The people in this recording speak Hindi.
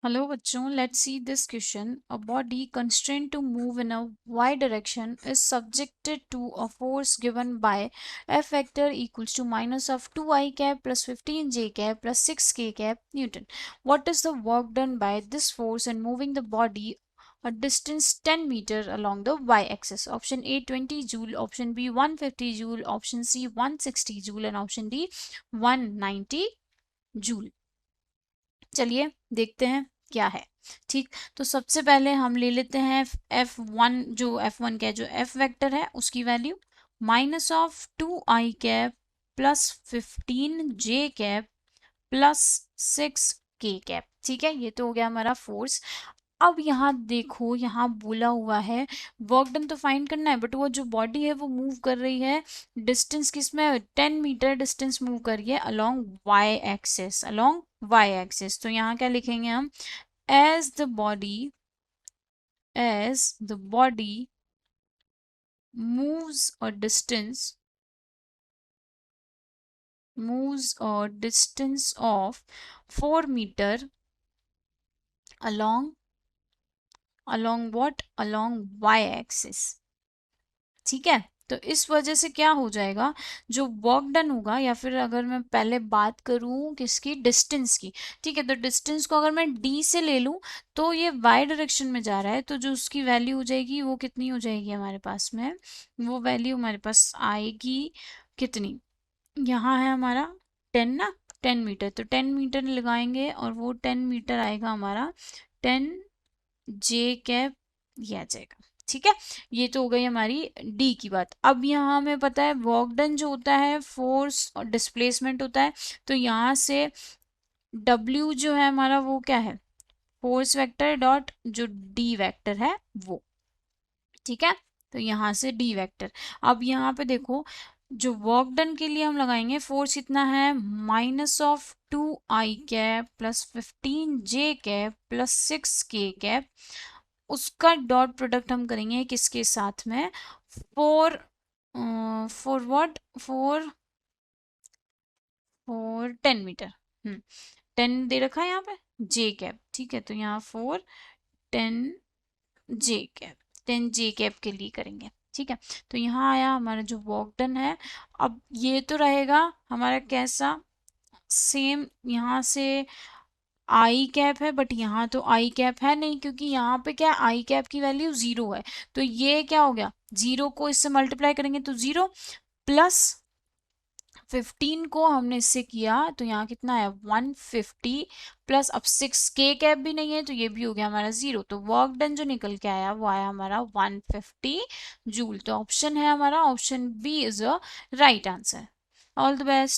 Hello bachchon, let's see this question. A body constrained to move in a y direction is subjected to a force given by F vector equals to minus of 2i cap plus 15j cap plus 6k cap Newton. What is the work done by this force in moving the body a distance 10 meter along the y-axis? Option A 20 joule, option B 150 joule, option C 160 joule and option D 190 joule. चलिए देखते हैं क्या है। ठीक, तो सबसे पहले हम ले लेते हैं F1, जो F1 का जो F वेक्टर है उसकी value minus of 2i cap plus 15j cap plus 6k cap. ठीक है, ये तो हो गया हमारा फोर्स। अब यहाँ देखो, यहाँ बोला हुआ है वर्क डन तो फाइंड करना है, बट वो जो बॉडी है वो मूव कर रही है डिस्टेंस किसमें, 10 मीटर डिस्टेंस मूव कर रही है along Y axis, along Y axis. तो यहाँ क्या लिखेंगे हम, as the body moves a distance of 4 meter along what, along y axis। ठीक है, तो इस वजह से क्या हो जाएगा, जो वर्क डन होगा, या फिर अगर मैं पहले बात करूं किसकी, डिस्टेंस की। ठीक है, तो डिस्टेंस को अगर मैं d से ले लूं तो ये y डायरेक्शन में जा रहा है, तो जो उसकी वैल्यू हो जाएगी वो कितनी हो जाएगी हमारे पास में, वो वैल्यू हमारे पास आएगी कितनी, यहाँ है हमारा 10 ना, 10 मीटर, तो 10 मीटर लगाएंगे और वो 10 मीटर आएगा हमारा 10j कैप, ये आ जाएगा। ठीक है, ये तो हो गई हमारी डी की बात। अब यहाँ हमें पता है वर्क डन जो होता है फोर्स और डिस्प्लेसमेंट होता है, तो यहाँ से डब्ल्यू जो है हमारा वो क्या है, फोर्स वेक्टर डॉट जो डी वेक्टर है वो। ठीक है, तो यहाँ से डी वेक्टर। अब यहाँ पे देखो, जो वर्क डन के लिए हम लगाएंगे फोर्स कितना है, minus of 2i cap plus 15j cap plus 6k cap, उसका डॉट प्रोडक्ट हम करेंगे किसके साथ में, for for what, for 10 metre. 10 दे रखा है यहाँ पे जे कैप। ठीक है, तो यहाँ 10j कैप, 10j कैप के लिए करेंगे। ठीक है, तो यहाँ आया हमारा जो वर्क डन है। अब ये तो रहेगा हमारा कैसा, सेम यहाँ से आई कैप है, बट यहाँ तो आई कैप है नहीं, क्योंकि यहाँ पे क्या आई कैप की वैल्यू 0 है, तो ये क्या हो गया, 0 को इससे मल्टीप्लाई करेंगे तो 0 प्लस 15 को हमने इससे किया तो यहाँ कितना है 150 प्लस, अब 6k कैप भी नहीं है तो ये भी हो गया हमारा 0, तो वर्क डन जो निकल के आया वो आया हमारा 150 जूल। तो ऑप्शन है हमारा, option B is a right answer. All the best.